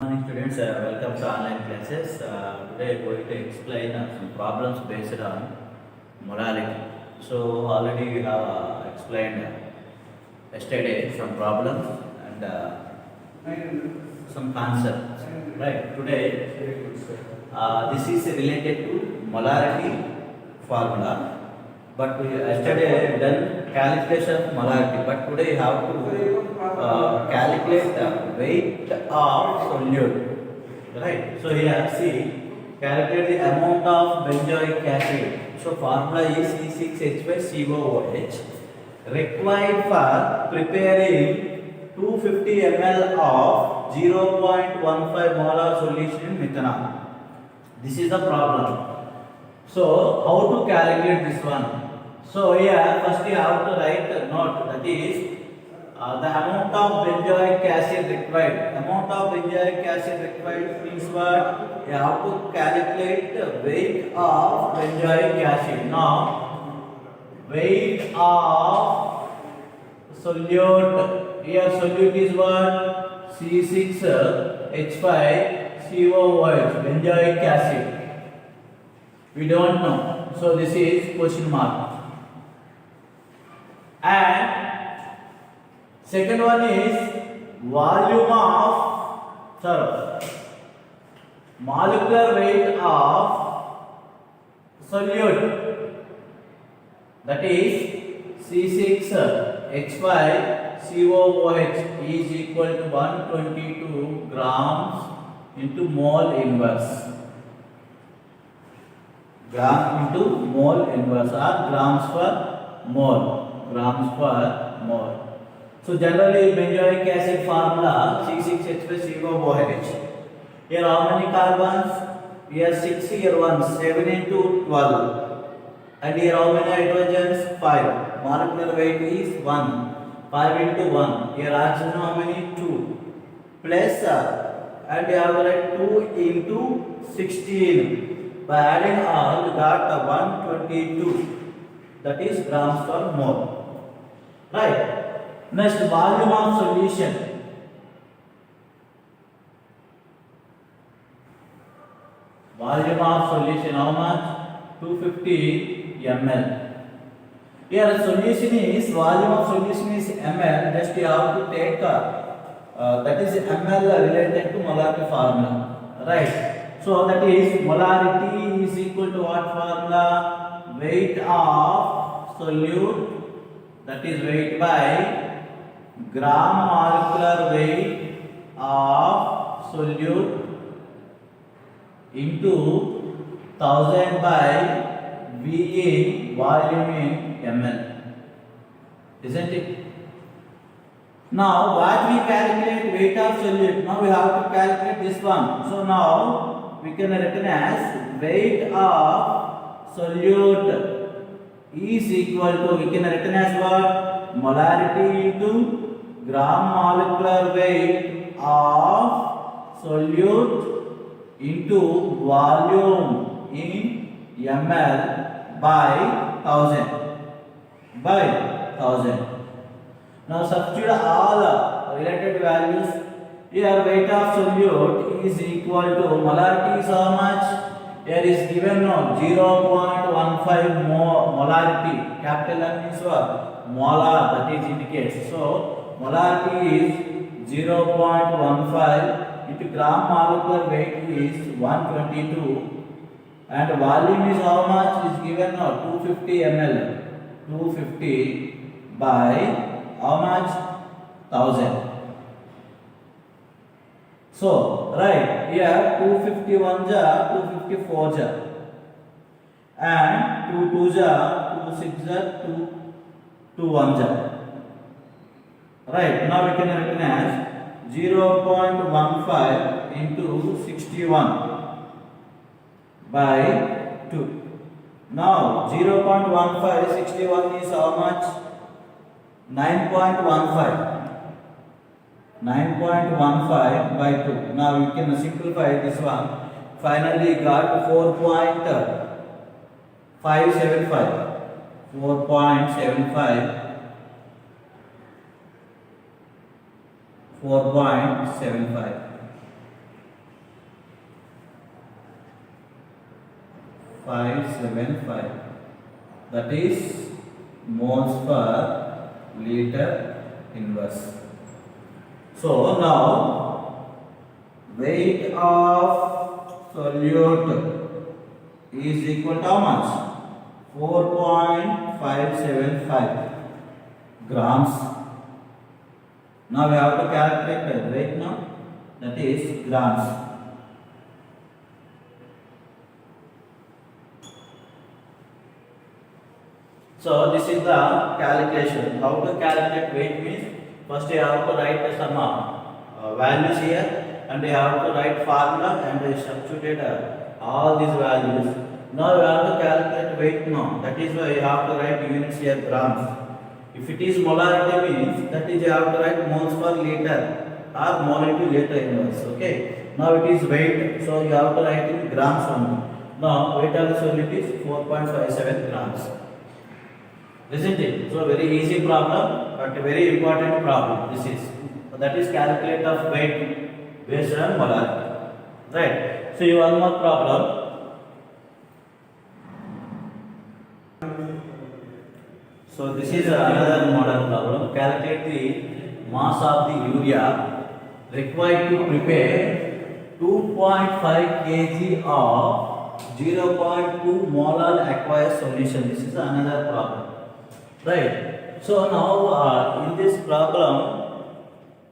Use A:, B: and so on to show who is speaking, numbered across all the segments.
A: Morning students, welcome to online classes. Today we are going to explain some problems based on morality. So already we have explained yesterday some problems and some concepts. Right. Today this is related to molarity formula. But we yesterday done calculation of molarity. But today you have to calculate the weight of solute. Right. So here see, calculate the amount of benzoic acid. So formula is C6H5COOH required for preparing 250 ml of 0.15 molar solution in methanol. This is the problem. So how to calculate this one? So here first you have to write a note, that is the amount of benzoic acid required. Amount of benzoic acid required means what? You have to calculate the weight of benzoic acid. Now weight of solute. Here solute is what? C6H5COOH, benzoic acid. We don't know. So this is question mark. And second one is volume of, molecular weight of solute, that is C6H5COOH is equal to 122 grams into mole inverse. Gram into mole inverse or grams per mole. So generally benzoic acid formula C6H5COOH. Here how many carbons? Here 6, here 1, 7 into 12. And here how many hydrogens? 5. Molecular weight is 1. 5 into 1. Here oxygen how many? 2. Plus and you have like 2 into 16. By adding all, you got 122. That is grams per mole. Right. Next, volume of solution. Volume of solution, how much? 250 ml. Here solution is, volume of solution is ml. Just you have to take that is ml related to molarity formula. Right. So that is molarity is equal to what formula? Weight of solute, that is weight by gram molecular weight of solute into 1000 by V in volume in ml. Isn't it? Now what we calculate weight of solute? Now we have to calculate this one. So now we can written as weight of solute is equal to, we can written as what? Molarity into gram molecular weight of solute into volume in ml by 1000. Now substitute all related values. Here weight of solute is equal to, molarity is how much? Here is given no 0.15 molarity. Capital M is what? Molar, that is indicates. So molarity is 0.15 into gram molecular weight is 122 and volume is how much? Is given no 250 ml. 250 by how much? 1000. So, right, here 251 ja, 254 ja, and 2 2 ja, 2 6 ja, 2 1 ja. Right, now we can written as 0.15 into 61 by 2. Now 0.15 61 is how much? 9.15. 9.15 by 2. Now you can simplify this one. Finally got 4.575. 4.75. 0.575. That is moles per liter inverse. So now weight of solute is equal to how much? 4.575 grams. Now we have to calculate the weight now, that is grams. So this is the calculation. How to calculate weight means first you have to write some values here, and you have to write formula and you substitute all these values. Now you have to calculate weight now. That is why you have to write units here, grams. If it is molarity means that is you have to write moles per liter or mole into liter inverse. Okay. Now it is weight, so you have to write in grams only. Now weight of the solute is 4.57 grams. Isn't it? So very easy problem, but very important problem. This is that is calculate of weight based on molarity. Right. So you one more problem. So this is another model problem. Calculate the mass of the urea required to prepare 2.5 kg of 0.2 molar aqueous solution. This is another problem. Right. So now in this problem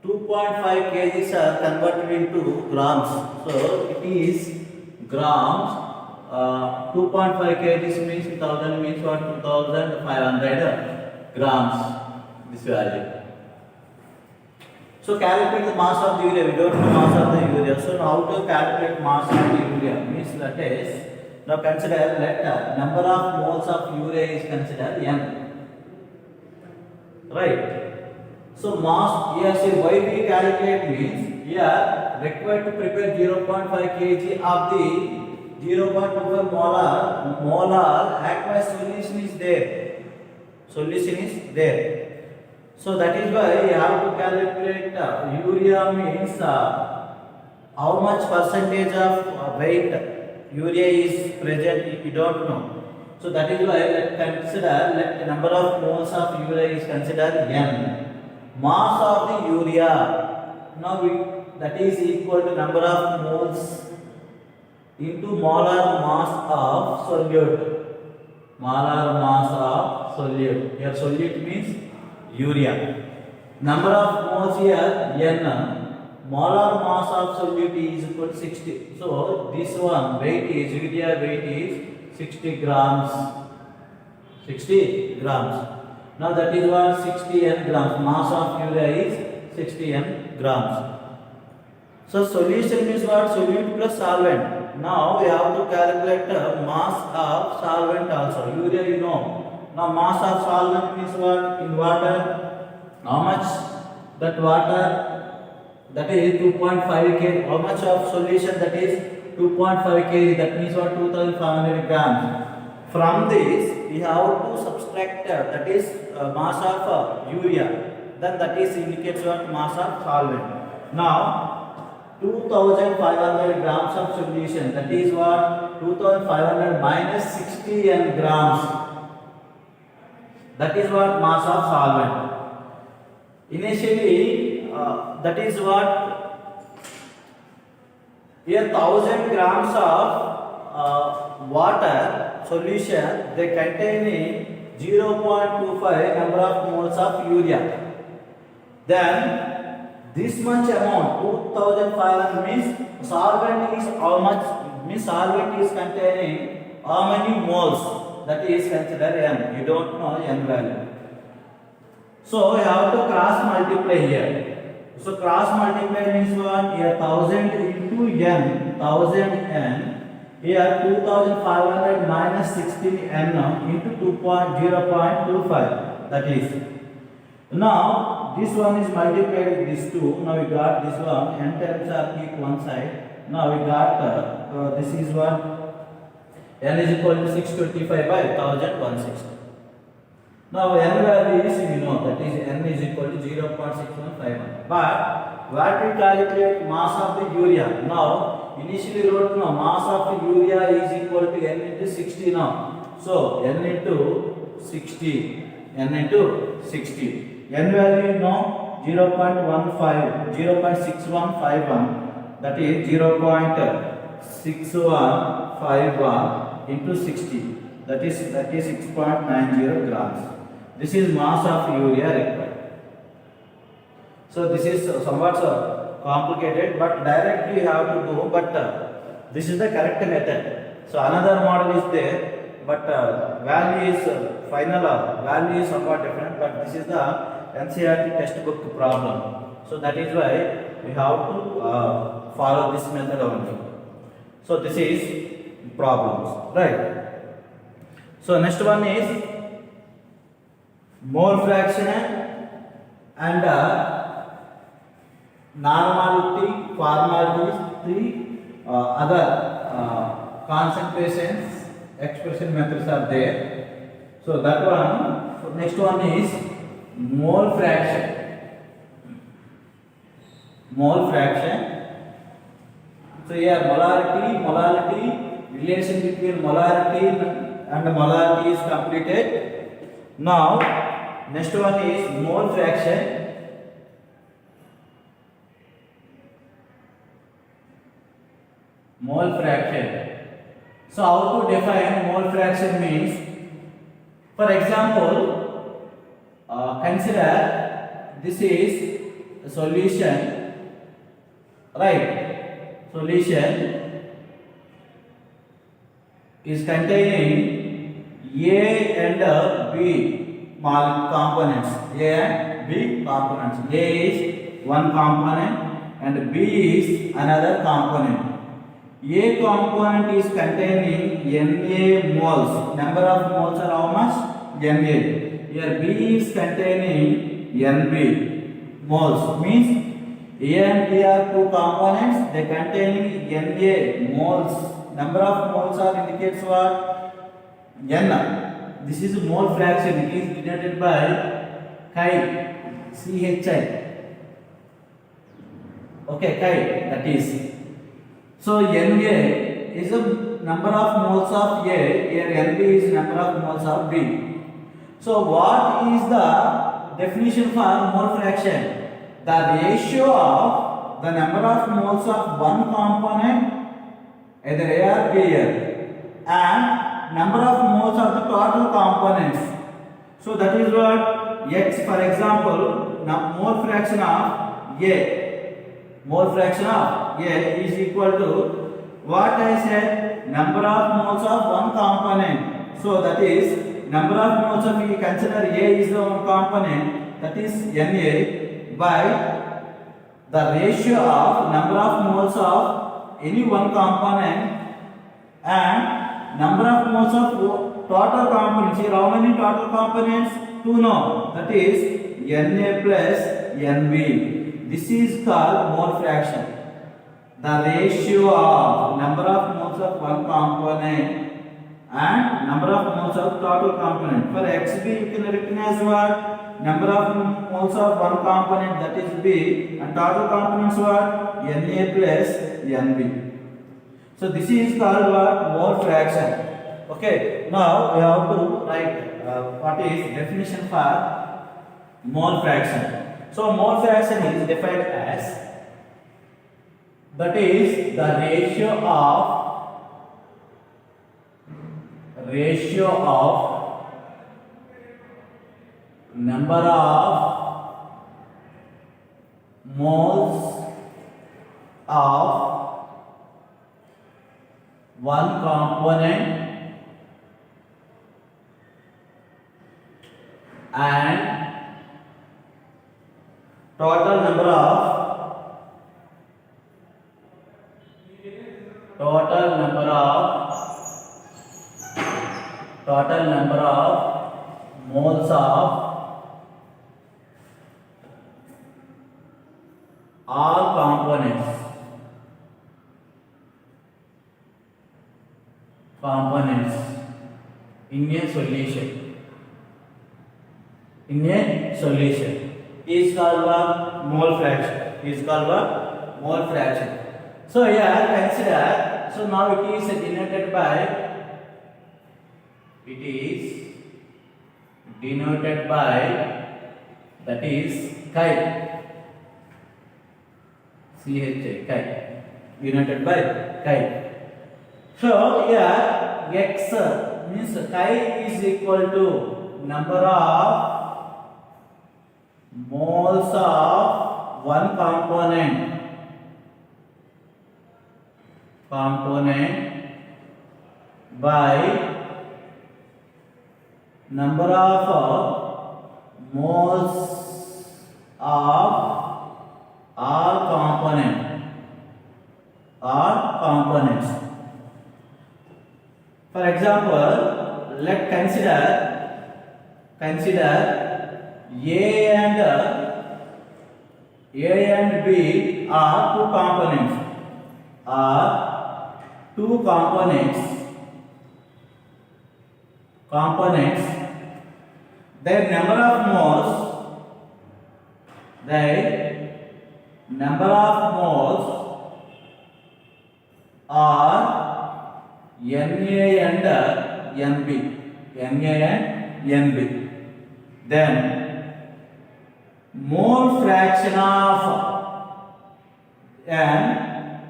A: 2.5 kgs are converted into grams. So it is grams. 2.5 kgs means 1000 means what? 2500 grams. This value. So calculate the mass of the urea. We don't know mass of the urea. So how to calculate mass of the urea means that is, now consider let number of moles of urea is considered n. Right. So mass here, see why we calculate means here required to prepare 0.5 kg of the 0.25 molar aqueous solution is there. Solution is there. So that is why you have to calculate urea means how much percentage of weight urea is present. You don't know. So that is why let the number of moles of urea is considered n. Mass of the urea, now that is equal to number of moles into molar mass of solute. Molar mass of solute. Here solute means urea. Number of moles here n. Molar mass of solute is equal to 60. So this one weight is urea weight is 60 grams. 60 grams. Now that is what 60 n grams. Mass of urea is 60 n grams. So solution means what? Solute plus solvent. Now we have to calculate mass of solvent also. Urea you know. Now mass of solvent means what? In water. How much? That water, that is 2.5 kg. How much of solution? That is 2.5 kg. That means what? 2500 grams. From this we have to subtract that is mass of urea. Then that is indicates what? Mass of solvent. Now 2500 grams of solution. That is what? 2500 minus 60 n grams. That is what? Mass of solvent. Initially, that is what? Here 1000 grams of water solution, they contain 0.25 number of moles of urea. Then this much amount 2500 means solvent is how much? Means solvent is containing how many moles? That is considered n. You don't know n value. So you have to cross multiply here. So cross multiply means what? Here 1000 into n, 1000 n. Here 2500 minus 16 n into 0.25. That is. Now this one is multiplied with this 2. Now we got this one. N terms are keep one side. Now we got this is what? N is equal to 625 by 1160. Now n value is we know, that is n is equal to 0.6151. But what we calculate mass of the urea. Now initially wrote no mass of the urea is equal to n into 60 now. So n into 60, n into 60. N value now 0.15, 0.6151, that is 0.6151 into 60, that is 6.90 grams. This is mass of urea required. So this is somewhat complicated, but directly you have to do. But this is the correct method. So another model is there, but value is final value is somewhat different. But this is the NCERT textbook problem. So that is why we have to follow this method only. So this is problems, right? So next one is mole fraction and normality, formalities, three other concentrations expression methods are there. So that one. So next one is mole fraction. Mole fraction. So here molarity, relation between molarity and molarity is completed. Now next one is mole fraction. Mole fraction. So how to define mole fraction means, for example, consider this is a solution, right? Solution is containing A and B components. A and B components. A is one component and B is another component. A component is containing Na moles. Number of moles are how much? Na. Here B is containing Nb moles. Means A and B are two components. They containing Na moles. Number of moles are indicates what? N. This is mole fraction. It is denoted by chi. CHI. Okay, chi. That is. So Na is the number of moles of A, here Nb is number of moles of B. So what is the definition for mole fraction? The ratio of the number of moles of one component, either A or B, and number of moles of the total components. So that is what X, for example, mole fraction of A. Mole fraction of A is equal to what I said, number of moles of one component. So that is number of moles of, we consider A is the one component, that is Na, by the ratio of number of moles of any one component and number of moles of total components. Here how many total components? 2 now, that is Na plus Nb. This is called mole fraction. The ratio of number of moles of one component and number of moles of total component. For Xb you can written as what? Number of moles of one component, that is B, and total components what? Na plus Nb. So this is called what? Mole fraction. Okay. Now we have to write what is definition for mole fraction. So mole fraction is defined as, that is the ratio of number of moles of one component and total number of moles of all components in a solution is called mole fraction. is called what? Mole fraction. So here consider, so now it is denoted by, that is chi, chi, denoted by chi. So here x means chi is equal to number of moles of one component by number of moles of all components. For example, let's consider A and B are two components. Their number of moles are Na and Nb. Then mole fraction of N,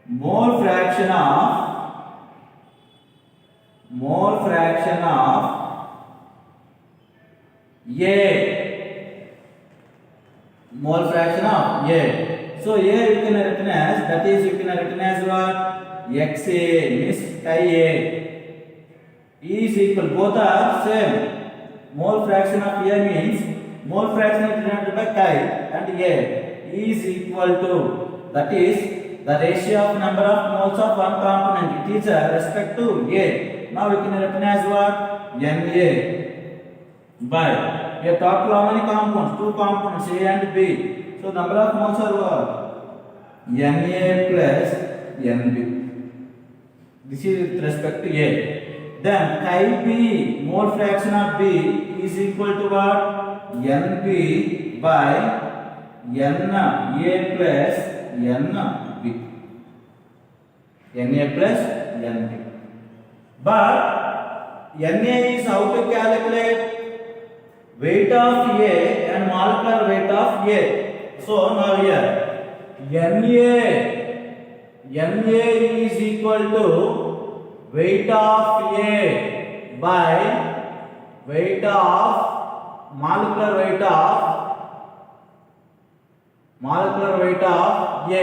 A: mole fraction of A, mole fraction of A. So A you can written as, that is you can written as what? XA means chi A is equal, both are same. Mole fraction of A means mole fraction is denoted by chi and A is equal to, that is the ratio of number of moles of one component. It is respect to A. Now we can written as what? Na by, we have talked about how many compounds? Two components A and B. So number of moles are what? Na plus Nb. This is with respect to A. Then chi B, mole fraction of B is equal to what? Nb by Na plus Nb. Na plus Nb. But Na is how to calculate? Weight of A and molecular weight of A. So now here Na is equal to weight of A by weight of molecular weight of A.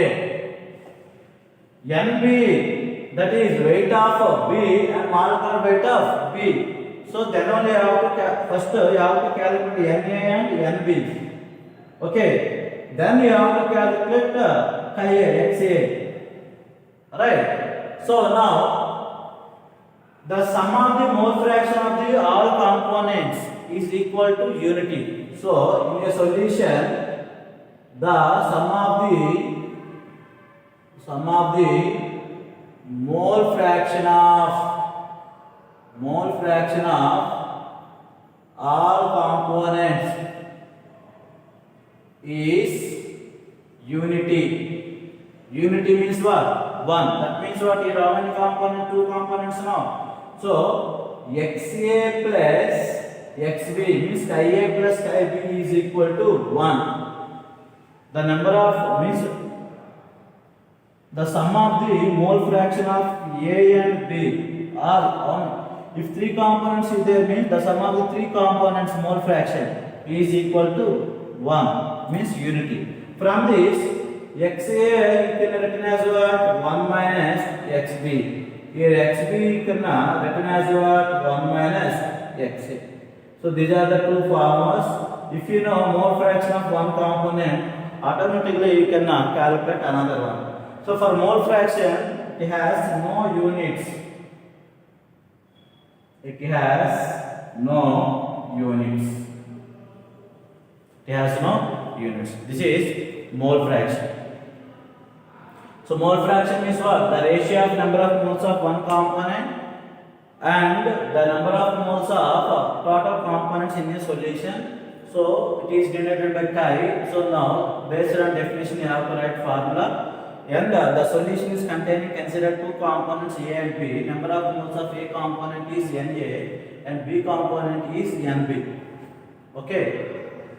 A: Nb, that is weight of B and molecular weight of B. So then only you have to first you have to calculate Na and Nb. Okay. Then you have to calculate chi A, Xa. Right. So now the sum of the mole fraction of the all components is equal to unity. So in a solution, the sum of the mole fraction of all components is unity. Unity means what? 1. That means what? Here how many components? Two components now. So Xa plus Xb means chi A plus chi B is equal to 1. The number of means the sum of the mole fraction of A and B are on. If three components is there, means the sum of the three components mole fraction is equal to 1, means unity. From this, Xa you can written as what? 1 minus Xb. Here Xb you can written as what? 1 minus Xa. So these are the two formulas. If you know mole fraction of one component, automatically you can calculate another one. So for mole fraction, it has no units. It has no units. This is mole fraction. So mole fraction is what? The ratio of number of moles of one component and the number of moles of total components in a solution. So it is denoted by chi. So now based on definition you have to write formula. And the solution is containing consider two components A and B. Number of moles of A component is Na and B component is Nb. Okay.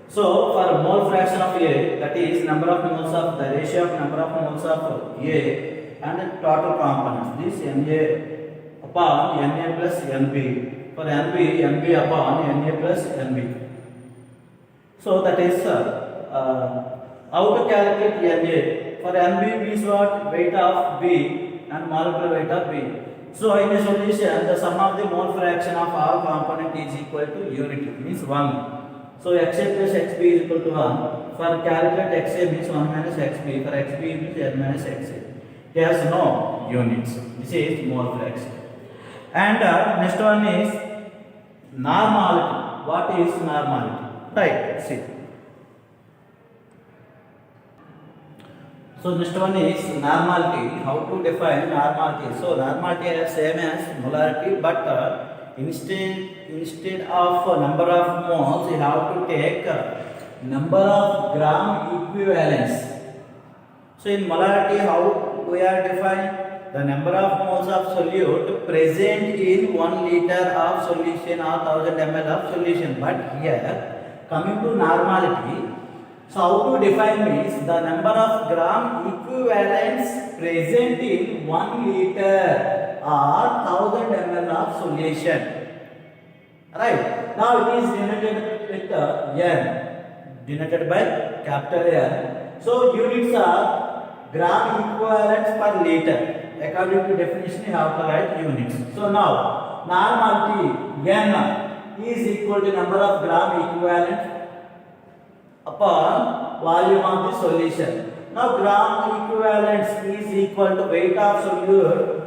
A: So for mole fraction of A, that is number of moles of the ratio of number of moles of A and total components. This Na upon Na plus Nb. For Nb upon Na plus Nb. So that is how to calculate Na. For Nb means what? Weight of B and molecular weight of B. So in a solution, the sum of the mole fraction of all component is equal to unity, means 1. So Xa plus Xb is equal to 1. For calculate Xa means 1 minus Xb. For Xb means n minus Xa. It has no units. This is mole fraction. And next one is normality. What is normality? Right, see. So next one is normality. How to define normality? So normality is same as molarity, but instead of number of moles, you have to take number of gram equivalents. So in molarity, how we are defined? The number of moles of solute present in 1 liter of solution or 1000 ml of solution. But here, coming to normality, so how to define means the number of gram equivalents present in 1 liter or 1000 ml of solution. Right. Now it is denoted with N, denoted by capital N. So units are gram equivalents per liter. According to definition, you have to write units. So now normality N is equal to number of gram equivalent upon volume of the solution. Now gram equivalents is equal to weight of solute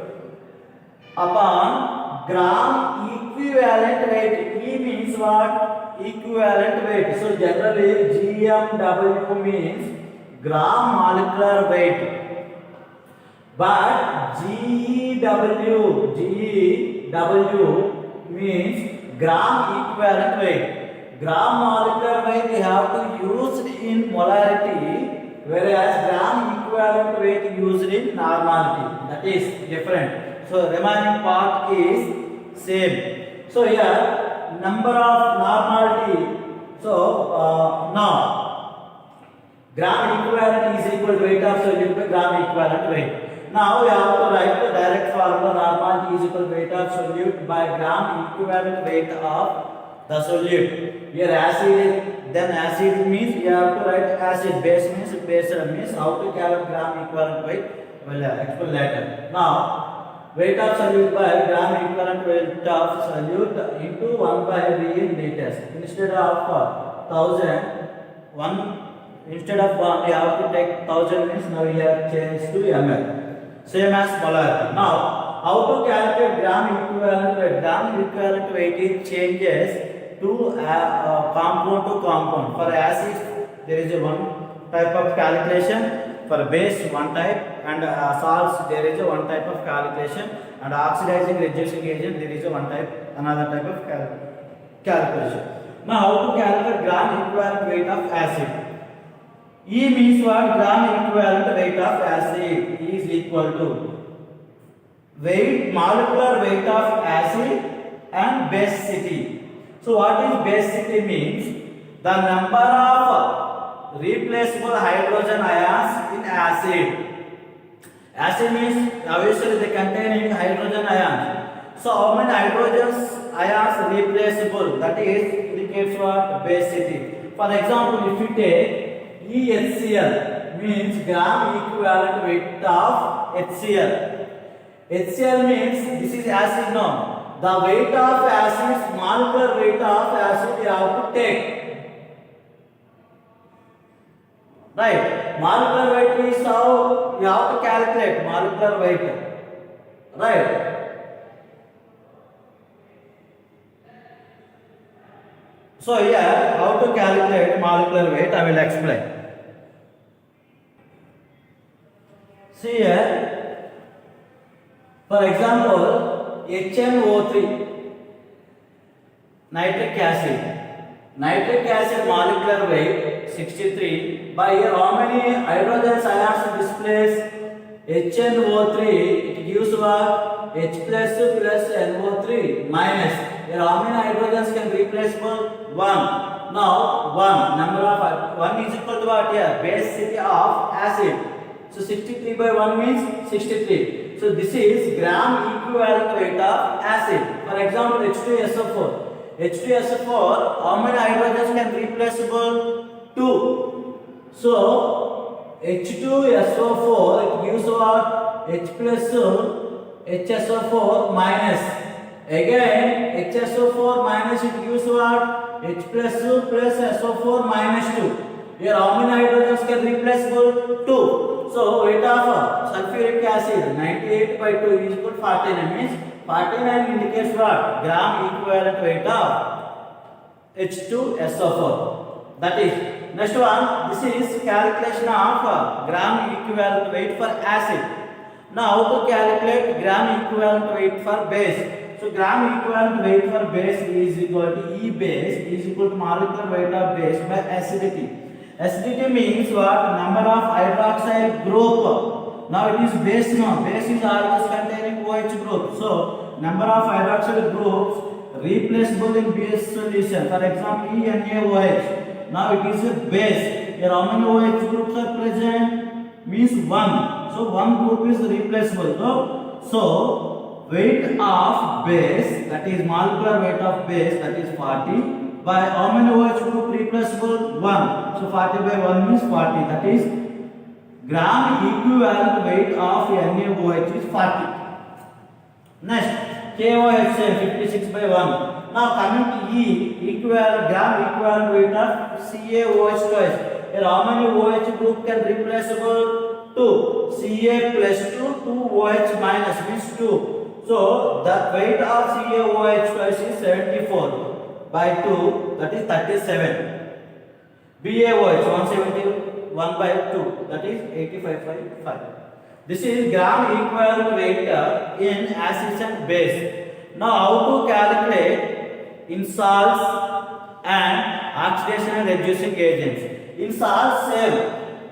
A: upon gram equivalent weight. E means what? Equivalent weight. So generally GMW means gram molecular weight. But GEW means gram equivalent weight. Gram molecular weight we have to use in molarity, whereas gram equivalent weight used in normality. That is different. So remaining part is same. So here number of normality. So now gram equivalent is equal to weight of solute by gram equivalent weight. Now we have to write the direct formula. Normality is equal to weight of solute by gram equivalent weight of the solute. Here acid, then acid means you have to write acid. Base means base means how to calculate gram equivalent weight. Well, explain later. Now weight of solute by gram equivalent weight of solute into 1 by V in liters. Instead of 1,000, instead of 1 we have to take 1,000 means now we have changed to ml. Same as molarity. Now how to calculate gram equivalent weight? Gram equivalent weight is changes to compound to compound. For acid there is a one type of calculation, for base one type, and salts there is a one type of calculation, and oxidizing reducing agent there is a one type, another type of calculation. Now how to calculate gram equivalent weight of acid? E means what? Gram equivalent weight of acid is equal to weight, molecular weight of acid and basicity. So what is basicity means? The number of replaceable hydrogen ions in acid. Acid means obviously they containing hydrogen ions. So how many hydrogen ions replaceable? That is indicates what? Basicity. For example, if you take EHCl means gram equivalent weight of HCl. HCl means this is acid now. The weight of acid, molecular weight of acid you have to take. Right. Molecular weight is how you have to calculate molecular weight. Right. So here how to calculate molecular weight I will explain. See here, for example, HNO3, nitric acid. Nitric acid molecular weight 63. By here, how many hydrogen ions displace HNO3? It gives what? H plus plus NO3 minus. Here, how many hydrogens can replace 1? Now, 1 number of 1 is equal to what? Here, basicity of acid. So 63 by 1 means 63. So this is gram equivalent weight of acid. For example, H2SO4. H2SO4, how many hydrogens can replaceable? 2. So H2SO4 it gives what? H plus HSO4 minus. Again HSO4 minus it gives what? H plus SO4 minus 2. Here how many hydrogens can replaceable? 2. So weight of sulfuric acid 98 by 2 is equal to 49, means 49 indicates what? Gram equivalent weight of H2SO4. That is, next one, this is calculation of gram equivalent weight for acid. Now to calculate gram equivalent weight for base. So gram equivalent weight for base is equal to E base is equal to molecular weight of base by acidity. Acidity means what? Number of hydroxyl group. Now it is base now. Base is always containing OH group. So number of hydroxyl groups replaceable in base solution. For example, ENaOH. Now it is a base. Here how many OH groups are present? Means 1. So one group is replaceable. So weight of base, that is molecular weight of base, that is 40. By how many OH group replaceable? 1. So 40 by 1 means 40. That is gram equivalent weight of NaOH is 40. Next, KOH 56 by 1. Now coming to E, equivalent gram equivalent weight of CaOH twice. Here how many OH group can replaceable? 2. Ca plus 2 OH minus means 2. So the weight of CaOH twice is 74. By 2, that is 37. BaOH 171 by 2, that is 85 by 5. This is gram equivalent weight in acids and base. Now how to calculate in salts and oxidation and reducing agents. In salts same.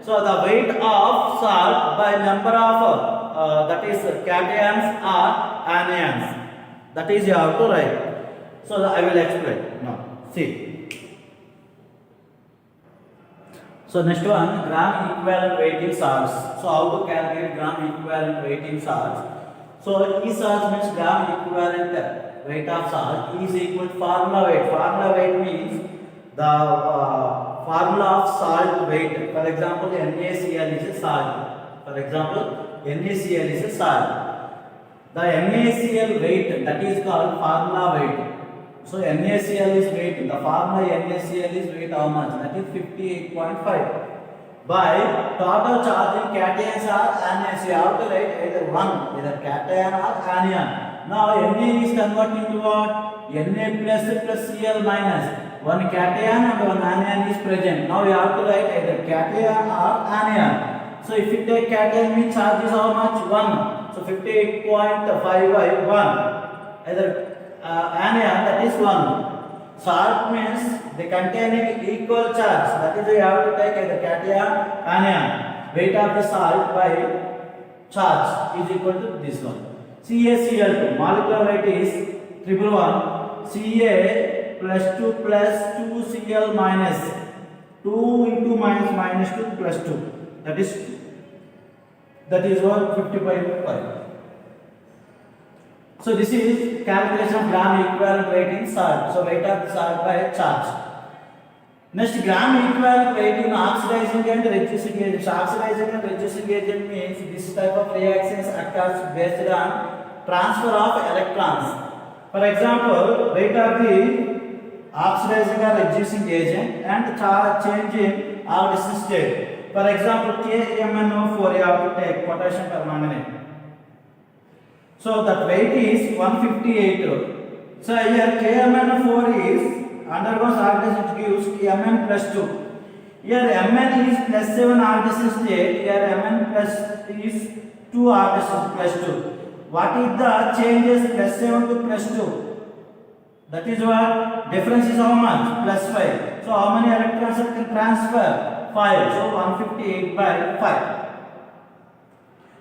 A: So the weight of salt by number of that is cations or anions. That is you have to write. So I will explain now. See. So next one, gram equivalent weight in salts. So how to calculate gram equivalent weight in salts? So E salts means gram equivalent weight of salt. E is equal to formula weight. Formula weight means the formula of salt weight. For example, NaCl is a salt. For example, NaCl is a salt. The NaCl weight, that is called formula weight. So NaCl is weight. The formula NaCl is weight how much? That is 58.5. By total charging cations or anions, you have to write either one, either cation or anion. Now Na is converted into what? Na plus Cl minus. One cation and one anion is present. Now you have to write either cation or anion. So if you take cation, means charge is how much? 1. So 58.5 by 1. Either anion, that is 1. Salt means they containing equal charge. That is, you have to take either cation, anion. Weight of the salt by charge is equal to this one. CaCl2. Molecular weight is 111. Ca plus 2 Cl minus 2 into minus 2 plus 2. That is what 50.5. So this is calculation of gram equivalent weight in salt. So weight of the salt by charge. Next, gram equivalent weight in oxidizing and reducing agent. Oxidizing and reducing agent means this type of reactions occurs based on transfer of electrons. For example, weight of the oxidizing or reducing agent and charge change in oxidation state. For example, KMnO4 you have to take potassium permanganate. So that weight is 158. So here KMnO4 is undergoes oxidation, gives Mn plus 2. Here Mn is plus 7 oxidation state. Here Mn plus is 2 oxidation plus 2. What is the changes plus 7 to plus 2? That is what? Difference is how much? Plus 5. So how many electrons it can transfer? 5. So 158 by 5.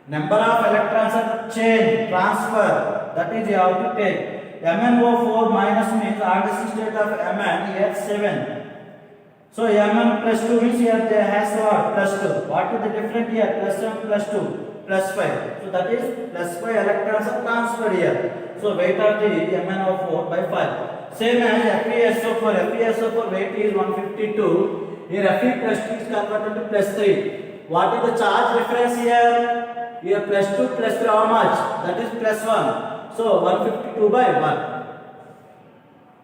A: Number of electrons are change, transfer. That is you have to take. MnO4 minus means oxidation state of Mn here 7. So Mn plus 2 means here they has what? Plus 2. What is the difference here? Plus 7 plus 2 plus 5. So that is plus 5 electrons are transferred here. So weight of the MnO4 by 5. Same as FeSO4. FeSO4 weight is 152. Here Fe plus 2 is converted to plus 3. What is the charge difference here? Here plus 2 plus 3 how much? That is plus 1. So 152 by 1.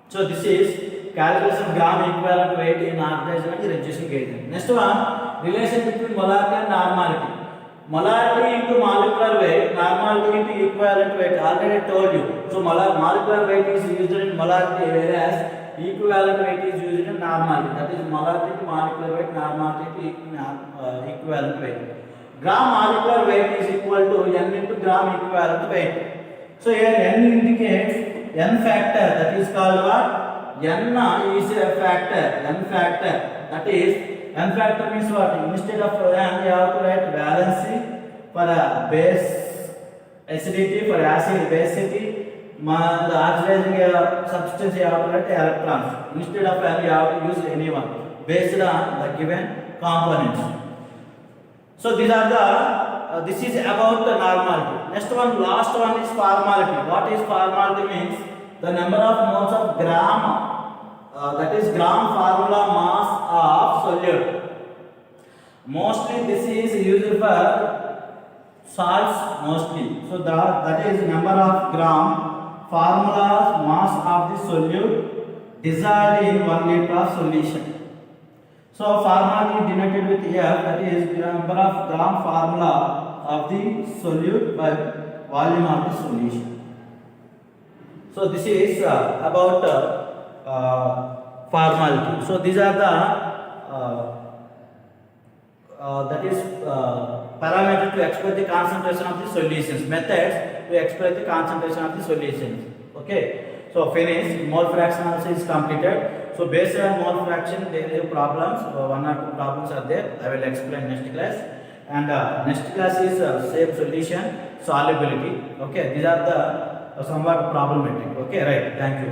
A: So this is calculation of gram equivalent weight in oxidation and reducing agent. Next one, relation between molarity and normality. Molarity into molecular weight, normality into equivalent weight. Already I told you. So molecular weight is used in molarity, whereas equivalent weight is used in normality. That is molarity to molecular weight, normality to equivalent weight. Gram molecular weight is equal to n into gram equivalent weight. So here n indicates n factor. That is called what? N is a factor. N factor. That is n factor means what? Instead of n, you have to write valency for a base acidity, for acid basicity. The oxidizing substance you have to write electrons. Instead of n, you have to use any one based on the given components. So these are the this is about the normality. Next one, last one is formality. What is formality means? The number of moles of gram. That is gram formula mass of solute. Mostly this is used for salts mostly. So that is number of gram formula mass of the solute dissolved in 1 liter of solution. So formality denoted with F, that is number of gram formula of the solute by volume of the solution. So this is about formality. So these are the that is parameter to express the concentration of the solutions. Methods to express the concentration of the solutions. Okay. So finish. Mole fraction also is completed. So based on mole fraction, there is problems. 1 or 2 problems are there. I will explain next class. And next class is same solution, solubility. Okay. These are the somewhat problematic. Okay. Right. Thank you.